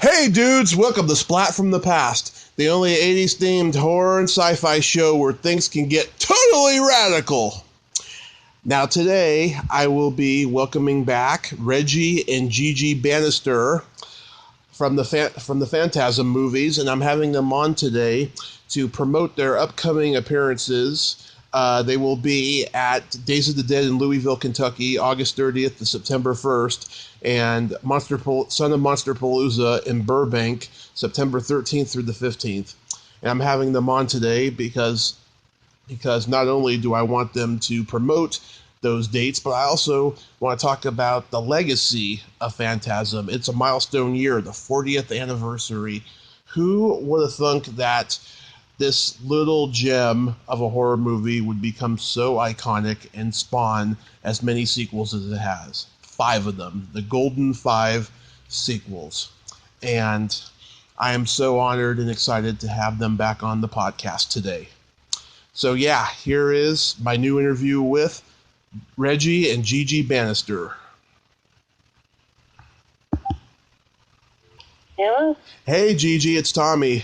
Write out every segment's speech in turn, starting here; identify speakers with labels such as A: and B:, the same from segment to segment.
A: Hey dudes, welcome to Splat from the Past, the only 80s themed horror and sci-fi show where things can get totally radical. Now today, I will be welcoming back Reggie and Gigi Bannister from the Phantasm movies, and I'm having them on today to promote their upcoming appearances. They will be at Days of the Dead in Louisville, Kentucky, August 30th to September 1st, and Son of Monsterpalooza in Burbank, September 13th through the 15th. And I'm having them on today because not only do I want them to promote those dates, but I also want to talk about the legacy of Phantasm. It's a milestone year, the 40th anniversary. Who would have thunk that this little gem of a horror movie would become so iconic and spawn as many sequels as it has? 5 of them, the Golden 5 sequels. And I am so honored and excited to have them back on the podcast today. So yeah, here is my new interview with Reggie and Gigi Bannister.
B: Hello?
A: Hey Gigi, it's Tommy.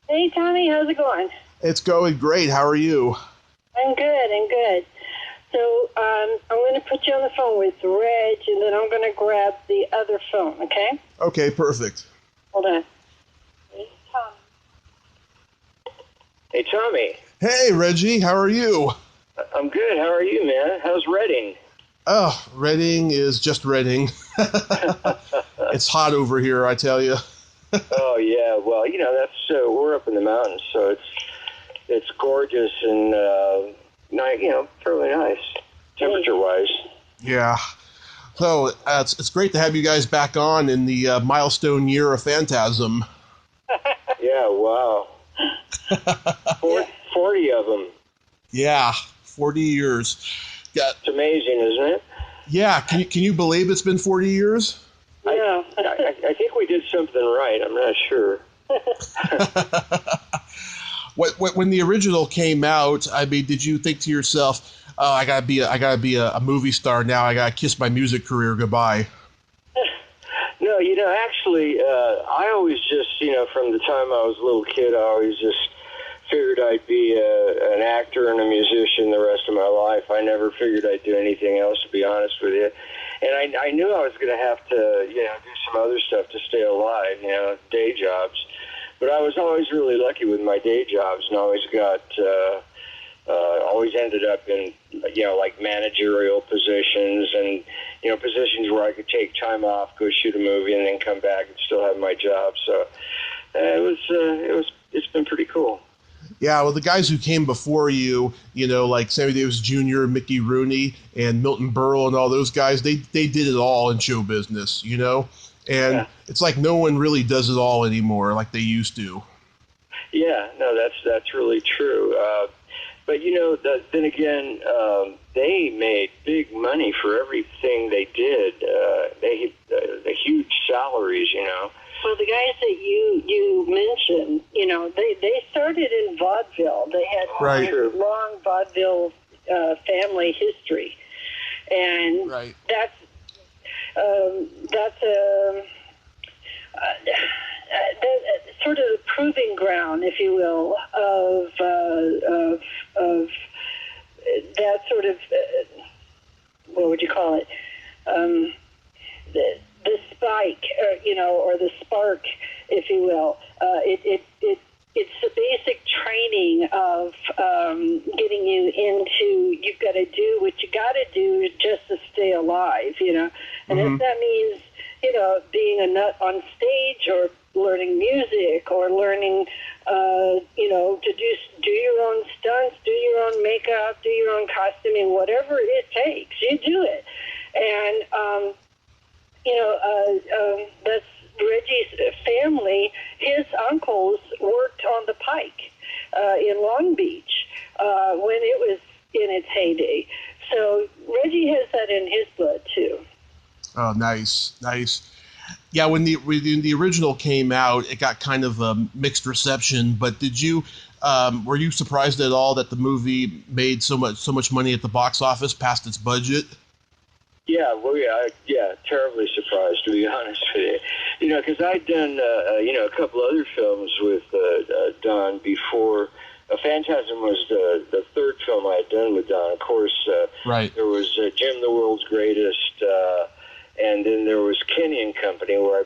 B: Hey Tommy, how's it going?
A: It's going great. How are you?
B: I'm good. So I'm going to put you on the phone with Reg, and then I'm going to grab the other phone, okay?
A: Okay, perfect.
B: Hold on. Hey, Tommy.
C: Hey, Tommy.
A: Hey, Reggie, how are you?
C: I'm good. How are you, man? How's Reading?
A: Oh, Reading is just Reading. It's hot over here, I tell you.
C: Oh, yeah. Well, that's we're up in the mountains, so it's gorgeous and fairly nice, temperature-wise.
A: Yeah. So it's great to have you guys back on in the milestone year of Phantasm.
C: Yeah, wow. 40 of them.
A: Yeah, 40 years.
C: It's amazing, isn't it?
A: Yeah, can you believe it's been 40 years?
B: Yeah.
C: I think we did something right. I'm not sure.
A: When the original came out, I mean, did you think to yourself, "Oh, I gotta be a movie star now. I gotta kiss my music career goodbye"?
C: No, actually, I always just, from the time I was a little kid, I always just figured I'd be an actor and a musician the rest of my life. I never figured I'd do anything else, to be honest with you. And I knew I was going to have to, do some other stuff to stay alive, day jobs. But I was always really lucky with my day jobs, and always ended up in, like managerial positions and, positions where I could take time off, go shoot a movie, and then come back and still have my job. So it's been pretty cool.
A: Yeah, well, the guys who came before you, like Sammy Davis Jr., Mickey Rooney, and Milton Berle and all those guys, they did it all in show business, And yeah. It's like no one really does it all anymore like they used to. Yeah,
C: no, that's really true. But, then again, they made big money for everything they did. They had the huge salaries,
B: Well, the guys that you mentioned, they started in vaudeville. They had a long vaudeville family history, and that's sort of the proving ground, if you will, of that sort of what would you call it? The spike, or the spark, if you will. It's the basic training of getting you into, you've got to do what you got to do just to stay alive, And if that means, being a nut on stage or learning music or learning, to do your own stunts, do your own makeup, do your own costuming, whatever it takes, you do it. And, that's Reggie's family. His uncles worked on the Pike in Long Beach when it was in its heyday. So Reggie has that in his blood too.
A: Oh, nice. Yeah, when the original came out, it got kind of a mixed reception. But were you surprised at all that the movie made so much money at the box office past its budget?
C: Yeah, well, terribly surprised, to be honest with you. Because I'd done, a couple other films with Don before. Phantasm was the third film I had done with Don. Of course,
A: right.
C: There was Jim the World's Greatest, and then there was Kenny and Company, where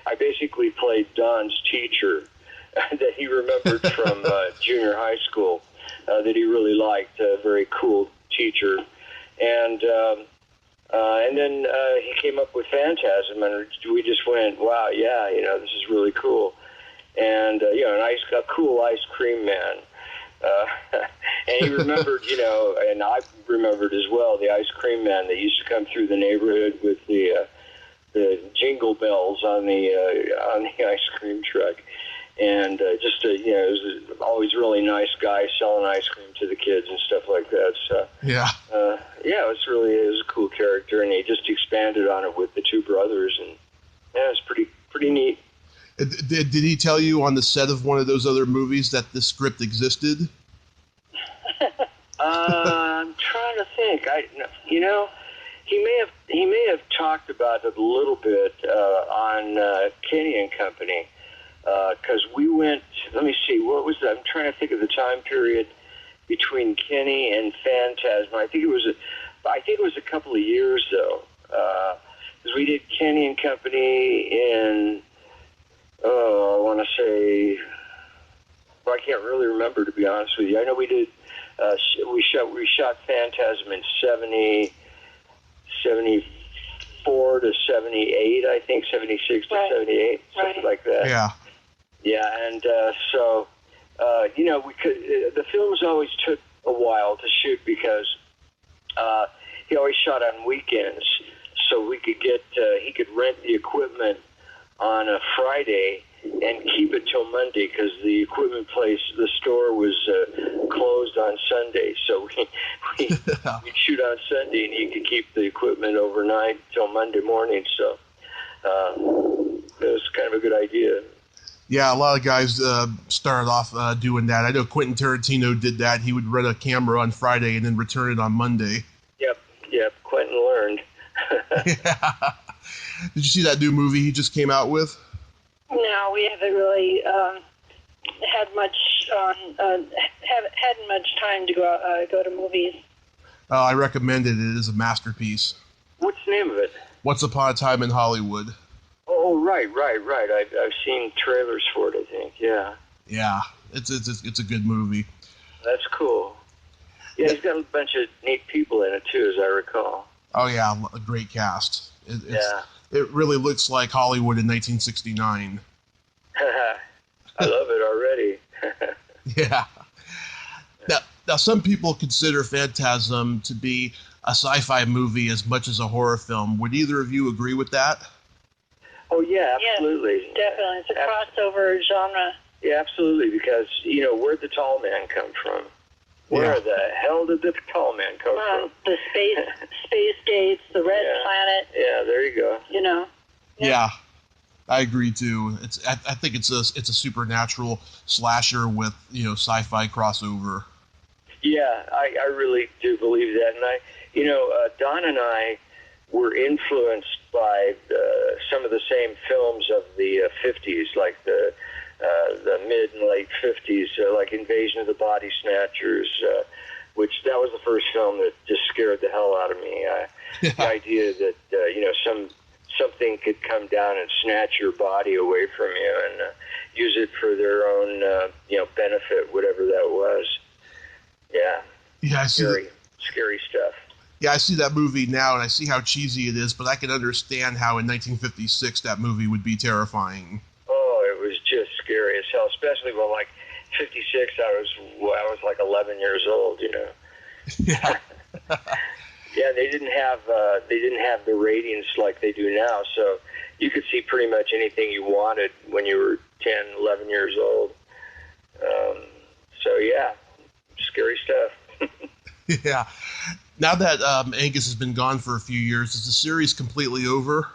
C: I basically played Don's teacher that he remembered from junior high school, that he really liked, a very cool teacher. And then he came up with Phantasm, and we just went, wow, yeah, this is really cool. And, a cool ice cream man. And he remembered, and I remembered as well, the ice cream man that used to come through the neighborhood with the jingle bells on the ice cream truck. And he was always really nice guy selling ice cream to the kids and stuff like that. So
A: yeah,
C: it was a cool character, and he just expanded on it with the two brothers, and yeah, it was pretty neat.
A: Did he tell you on the set of one of those other movies that the script existed?
C: I'm trying to think. He may have talked about it a little bit on Kenny and Company. Because we went, let me see, what was that? I'm trying to think of the time period between Kenny and Phantasm. I think it was a couple of years though, because we did Kenny and Company in, I want to say, I can't really remember, to be honest with you. I know we did. We shot Phantasm in 74 to 78, I think, 76 to 78, something like that.
A: Yeah.
C: Yeah, and we could. The films always took a while to shoot because he always shot on weekends, so we could get. He could rent the equipment on a Friday and keep it till Monday because the equipment place, the store, was closed on Sunday. So we'd shoot on Sunday, and he could keep the equipment overnight till Monday morning. So it was kind of a good idea.
A: Yeah, a lot of guys started off doing that. I know Quentin Tarantino did that. He would rent a camera on Friday and then return it on Monday.
C: Yep. Quentin learned.
A: Yeah. Did you see that new movie he just came out with?
B: No, we haven't really had much time to go to movies.
A: I recommend it. It is a masterpiece.
C: What's the name of it?
A: Once Upon a Time in Hollywood.
C: Oh, right. I've seen trailers for it, I think, yeah.
A: Yeah, it's a good movie.
C: That's cool. Yeah, he's got a bunch of neat people in it, too, as I recall.
A: Oh, yeah, a great cast. It really looks like Hollywood in 1969.
C: I love it already.
A: Yeah. Now, some people consider Phantasm to be a sci-fi movie as much as a horror film. Would either of you agree with that?
C: Oh, yeah, absolutely.
B: Yes, definitely. It's a crossover genre.
C: Yeah, absolutely, because, where'd the tall man come from? Where the hell did the tall man come from?
B: The space gates, the red planet.
C: Yeah, there you go.
A: Yeah, I agree, too. I think it's a supernatural slasher with, sci-fi crossover.
C: Yeah, I really do believe that. And Don and I were influenced by some of the same films of the 50s, like the mid and late 50s, like Invasion of the Body Snatchers, which that was the first film that just scared the hell out of me. The idea that something could come down and snatch your body away from you and use it for their own benefit, whatever that was. Yeah,
A: I see
C: scary stuff.
A: Yeah, I see that movie now, and I see how cheesy it is, but I can understand how in 1956 that movie would be terrifying.
C: Oh, it was just scary as hell, especially when, 56, I was like 11 years old,
A: Yeah.
C: Yeah, they didn't have the ratings like they do now, so you could see pretty much anything you wanted when you were 10, 11 years old. So, yeah, scary stuff.
A: Yeah. Now that Angus has been gone for a few years, is the series completely over?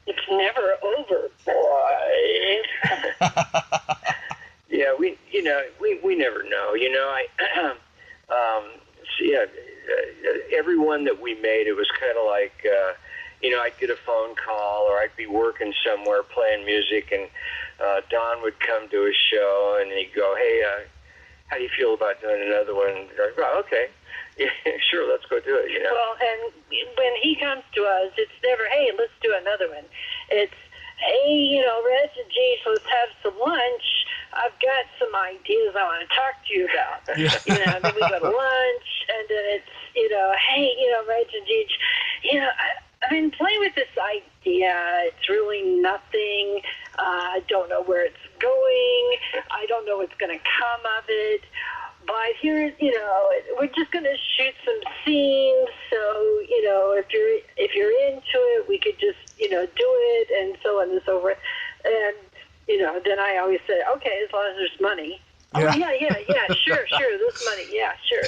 B: It's never over, boy.
C: Yeah, we never know. every one that we made, it was kind of like, I'd get a phone call, or I'd be working somewhere playing music, and Don would come to a show, and he'd go, hey, how do you feel about doing another one? And I'd go, okay, yeah, sure, let's go do it,
B: Well, and when he comes to us, it's never, hey, let's do another one. It's, hey, Reg and Gigi, let's have some lunch. I've got some ideas I want to talk to you about.
A: Yeah.
B: Then we go to lunch, and then it's, hey, Reg and Gigi, I've been playing with this idea. It's really nothing. I don't know where it's going. I don't know what's going to come of it. But here, we're just going to shoot some scenes. So, if you're into it, we could just, do it, and so on and so forth. And, then I always say, okay, as long as there's money.
A: Yeah.
B: Oh, yeah, sure, this money, yeah, sure.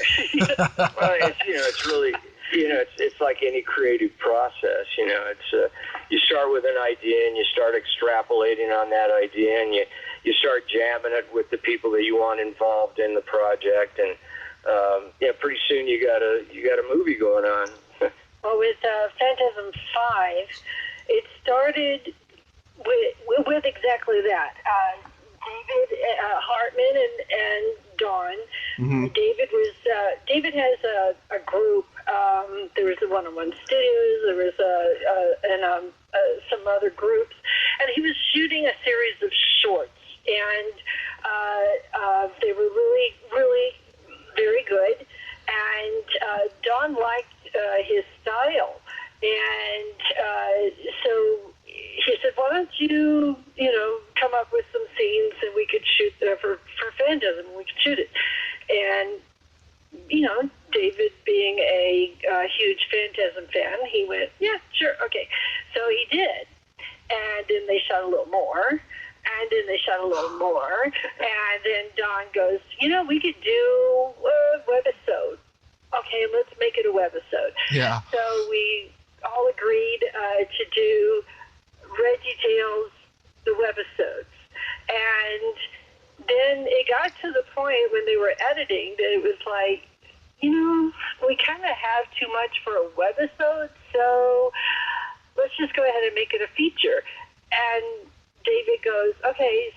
C: Well, it's really, it's like any creative process. It's you start with an idea, and you start extrapolating on that idea, and you start jamming it with the people that you want involved in the project, and pretty soon you got a movie going on.
B: Well, with Phantasm 5, it started with exactly that. David Hartman and Dawn.
A: Mm-hmm.
B: David has a group. There was the One-on-One Studios. There was some other groups, and he was shooting a series of shorts, and they were really, really very good. And Dawn liked his style, and so he said, "Why don't you, come up with some scenes and we could shoot for Phantasm, and we could shoot it." And David, being a huge Phantasm fan, he went, "Yeah, sure, okay." So he did, and then they shot a little more, and then they shot a little more, and then Don goes, "We could do a webisode." Okay, let's make it a webisode.
A: Yeah.
B: So we all agreed to do Reggie Tales, the webisodes. And then it got to the point when they were editing that it was like, we kind of have too much for a webisode, so let's just go ahead and make it a feature. And David goes, okay,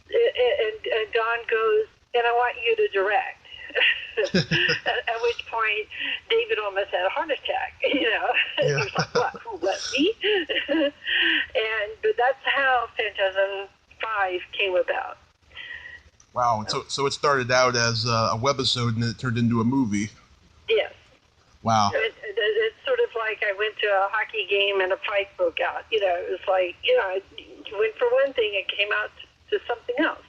B: and Don goes, and I want you to direct. At which point, David almost had a heart attack.
A: Yeah.
B: He was like, "What? Who? What? Me?" But that's how Phantasm 5 came about.
A: Wow. So it started out as a webisode, and it turned into a movie.
B: Yes.
A: Wow.
B: It's sort of like I went to a hockey game and a fight broke out. It was like, I went for one thing and came out to something else.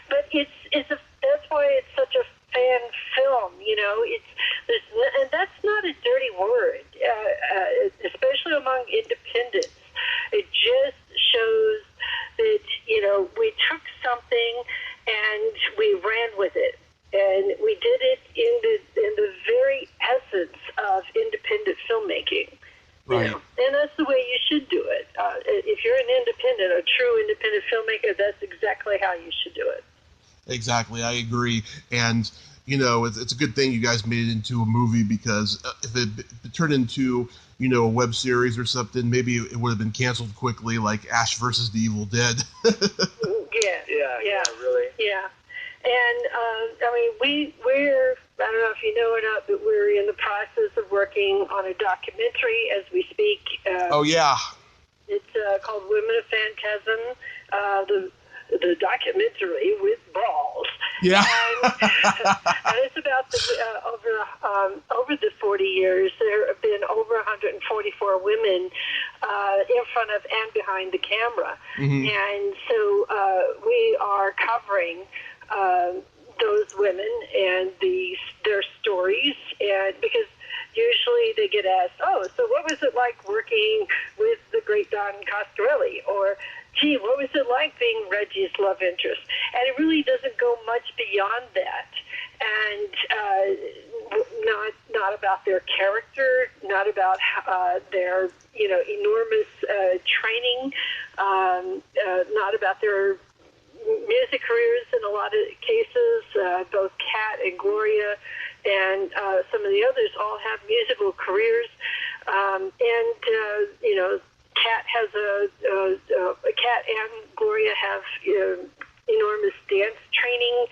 B: But that's why it's such a fan film, and that's not a dirty word, especially among independents. It just shows that, we took something and we ran with it, and we did it in the very essence of independent filmmaking.
A: Right.
B: And that's the way you should do it. If you're an independent, a true independent filmmaker, that's exactly how you should do it.
A: Exactly, I agree. And, it's a good thing you guys made it into a movie, because if it turned into, a web series or something, maybe it would have been canceled quickly, like Ash versus the Evil Dead.
B: Yeah,
C: really.
B: Yeah. And, we're, I don't know if you know or not, but we're in the process of working on a documentary as we speak.
A: Oh, yeah.
B: It's called Women of Phantasm, the documentary with balls.
A: Yeah.
B: And it's about over the 40 years, there have been over 144 women in front of and behind the camera.
A: Mm-hmm.
B: And so we are covering those women and their stories, and because usually they get asked, "Oh, so what was it like working with the great Don Coscarelli?" Or, "Gee, what was it like being Reggie's love interest?" And it really doesn't go much beyond that, and not about their character, not about their enormous training, not about their music careers in a lot of cases. Both Kat and Gloria and some of the others all have musical careers. Kat has Kat and Gloria have enormous dance training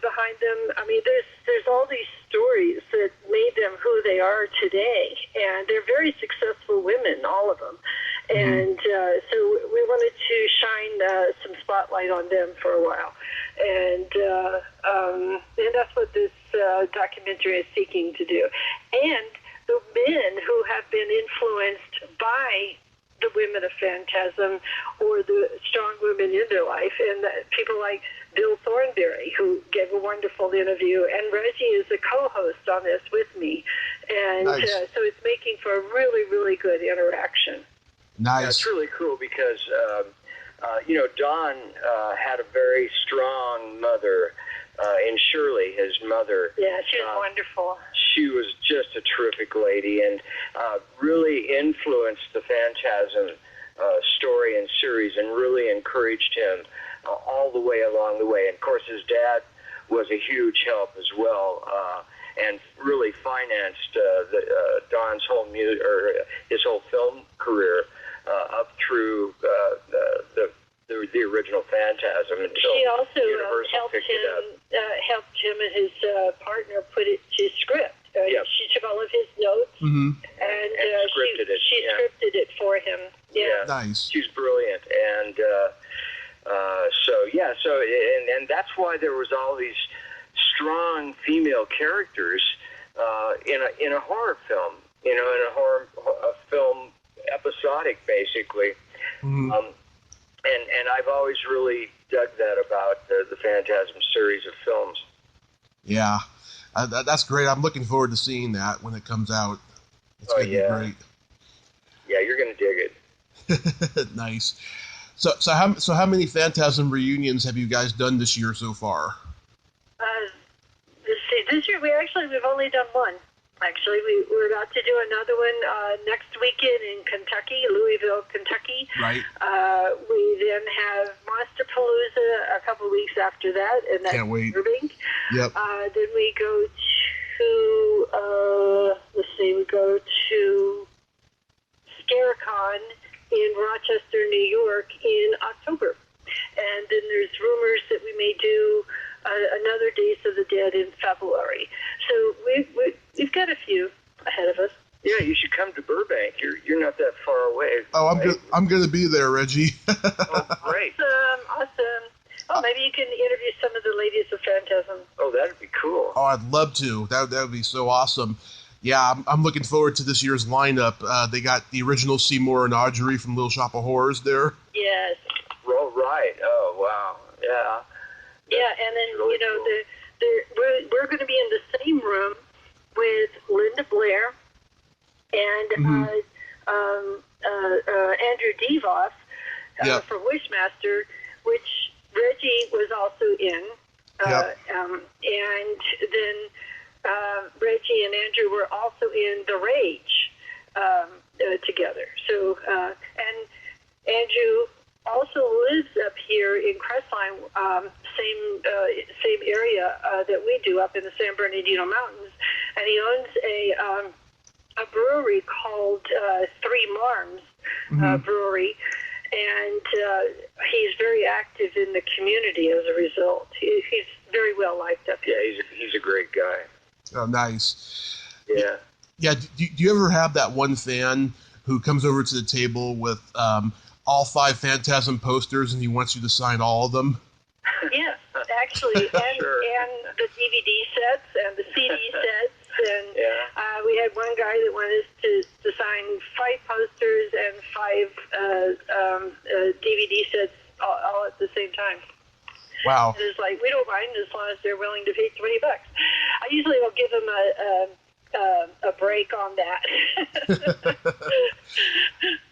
B: behind them. I mean, there's all these stories that made them who they are today, and they're very successful women, all of them. And so we wanted to shine some spotlight on them for a while, and that's what this documentary is seeking to do. And the men who have been influenced by the women of Phantasm or the strong women in their life, and people like Bill Thornberry, who gave a wonderful interview, and Reggie is a co-host on this with me, and
A: nice.
B: So it's making for a really, really good interaction.
A: Nice.
C: Yeah, it's really cool because, Don had a very strong mother in Shirley, his mother.
B: Yeah, she was wonderful.
C: She was just a terrific lady and really influenced the Phantasm story and series and really encouraged him all the way along the way. And, of course, his dad was a huge help as well and really financed Don's whole his whole film career up through the original Phantasm until
B: she also
C: Universal picked it up.
B: helped him and his partner put it to script.
C: Yep.
B: She took all of his notes and
C: scripted it.
B: She scripted it for him. Yeah.
A: Nice.
C: She's brilliant, and and that's why there was all these strong female characters in a horror film. In a film episodic, basically. And I've always really dug that about the Phantasm series of films.
A: Yeah, that's great. I'm looking forward to seeing that when it comes out. It's going to be great.
C: Yeah, you're going to dig it.
A: Nice. So how many Phantasm reunions have you guys done this year so far?
B: Let's see. This year we've only done one. Actually, we're about to do another one next weekend in Kentucky, Louisville, Kentucky.
A: Right.
B: We then have Monsterpalooza a couple of weeks after that, and that's Burbank.
A: Yep.
B: Then we go to, we go to ScareCon in Rochester, New York in October. And then there's rumors that we may do another Days of the Dead in February. So we've got a few ahead of us.
C: Yeah, you should come to Burbank. You're not that far away.
A: Oh, I'm going to be there, Reggie.
C: Oh, great.
B: Awesome. Oh, maybe you can interview some of the ladies of Phantasm.
C: Oh, that'd be cool.
A: Oh, I'd love to. That would be so awesome. Yeah, I'm looking forward to this year's lineup. They got the original Seymour and Audrey from Little Shop of Horrors there.
B: Yes.
C: Oh, right. Oh, wow. Yeah.
B: Yeah, and then, really cool. We're going to be in the same room with Linda Blair and Andrew Devoff from Wishmaster, which Reggie was also in. And then Reggie and Andrew were also in The Rage together. So, and Andrew also lives up here in Crestline, same area that we do up in the San Bernardino Mountains, and he owns a brewery called Three Marms Brewery, and he's very active in the community as a result. He's very well liked up here.
C: Yeah, he's a great guy.
A: Oh, nice.
C: Yeah.
A: Yeah. Do you ever have that one fan who comes over to the table with all 5 Phantasm posters and he wants you to sign all of them?
B: Yes, actually, and the DVD sets and the CD sets, and we had one guy that wanted us to sign 5 posters and 5 DVD sets all at the same time.
A: Wow.
B: And it's like, we don't mind as long as they're willing to pay $20. I usually will give them a break on that.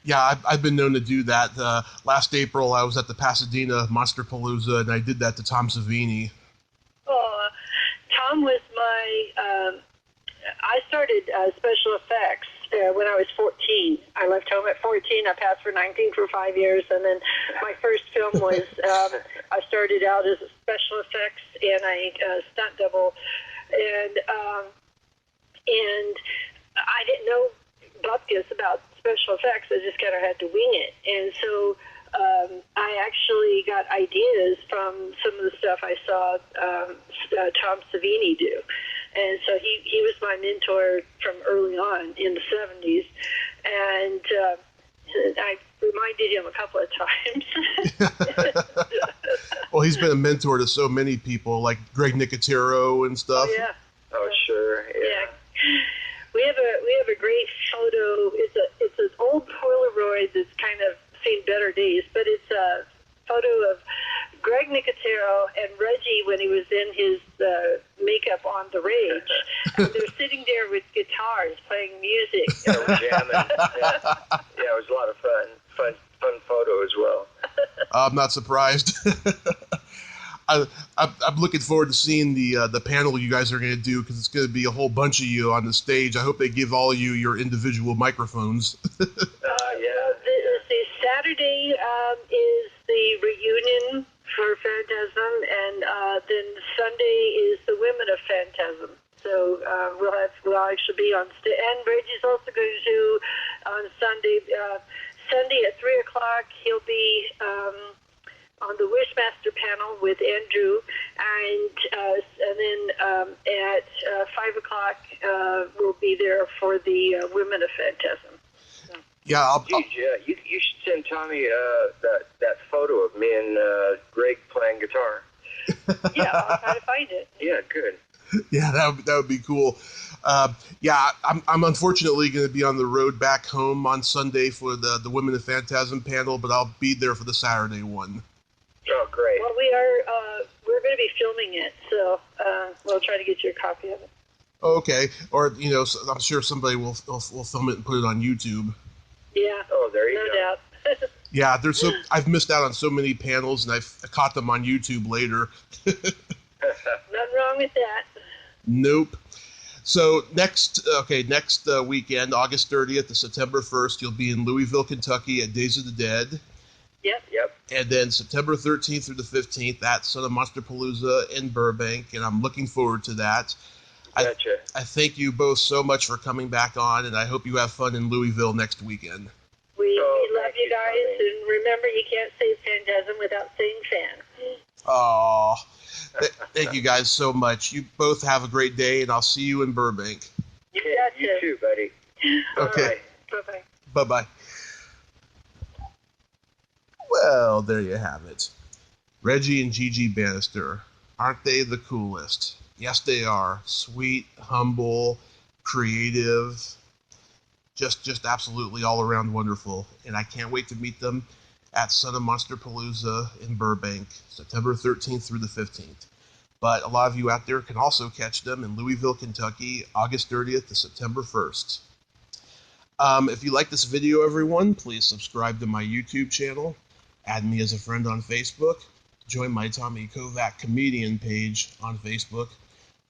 A: Yeah, I've been known to do that. Last April, I was at the Pasadena Monsterpalooza, and I did that to Tom Savini.
B: Oh, Tom was my... I started special effects when I was 14. I left home at 14. I passed for 19 for 5 years, and then my first film was... I started out as a special effects and a stunt double And I didn't know bupkis about special effects. I just kind of had to wing it. And so I actually got ideas from some of the stuff I saw Tom Savini do. And so he was my mentor from early on in the 70s. And I reminded him a couple of times.
A: Well, he's been a mentor to so many people, like Greg Nicotero and stuff.
B: Oh, yeah.
C: Oh, sure. Yeah.
B: We have a great photo. It's an old Polaroid that's kind of seen better days, but it's a photo of Greg Nicotero and Reggie when he was in his makeup on The Rage. And they're sitting there with guitars playing music.
C: Yeah, we're jamming. Yeah, it was a lot of fun. Fun photo as well.
A: I'm not surprised. I'm looking forward to seeing the panel you guys are going to do, because it's going to be a whole bunch of you on the stage. I hope they give all of you your individual microphones.
B: The Saturday is the reunion for Phantasm, and then Sunday is the Women of Phantasm. So we'll actually be on stage, and Reggie's also going to do on Sunday at 3:00. He'll be on the Wishmaster panel with Andrew, and then at 5:00 we'll be there for the Women of Phantasm. So.
A: Yeah,
C: you should send Tommy that photo of me and Greg playing guitar.
B: Yeah, I'll try to find it.
C: Yeah, good.
A: Yeah, that would be cool. I'm unfortunately going to be on the road back home on Sunday for the Women of Phantasm panel, but I'll be there for the Saturday one.
C: Oh, great.
B: Well, we're going to be filming it, so we'll try to get you a copy of it.
A: Okay, or I'm sure somebody will film it and put it on YouTube.
B: Yeah.
C: Oh, there you go.
B: No doubt.
A: Yeah, I've missed out on so many panels, and I've caught them on YouTube later.
B: Nothing wrong with that.
A: Nope. So next weekend, August 30th to September 1st, you'll be in Louisville, Kentucky at Days of the Dead.
B: Yep.
A: And then September 13th through the 15th at Son of Monsterpalooza in Burbank, and I'm looking forward to that.
C: Gotcha.
A: I thank you both so much for coming back on, and I hope you have fun in Louisville next weekend.
B: We love you guys, and remember, you can't say Phantasm without saying fan.
A: Oh, thank you guys so much. You both have a great day, and I'll see you in Burbank.
B: You
C: too, buddy.
A: Okay.
B: Bye-bye.
A: Bye-bye. Well, there you have it. Reggie and Gigi Bannister. Aren't they the coolest? Yes, they are. Sweet, humble, creative, just absolutely all around wonderful. And I can't wait to meet them at Son of Monsterpalooza in Burbank, September 13th through the 15th. But a lot of you out there can also catch them in Louisville, Kentucky, August 30th to September 1st. If you like this video, everyone, please subscribe to my YouTube channel, add me as a friend on Facebook, join my Tommy Kovac comedian page on Facebook,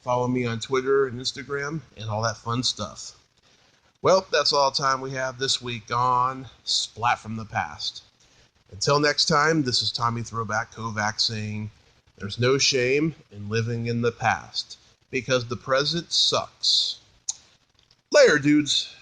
A: follow me on Twitter and Instagram, and all that fun stuff. Well, that's all the time we have this week on Splat from the Past. Until next time, this is Tommy Throwback Kovac saying, there's no shame in living in the past, because the present sucks. Later, dudes.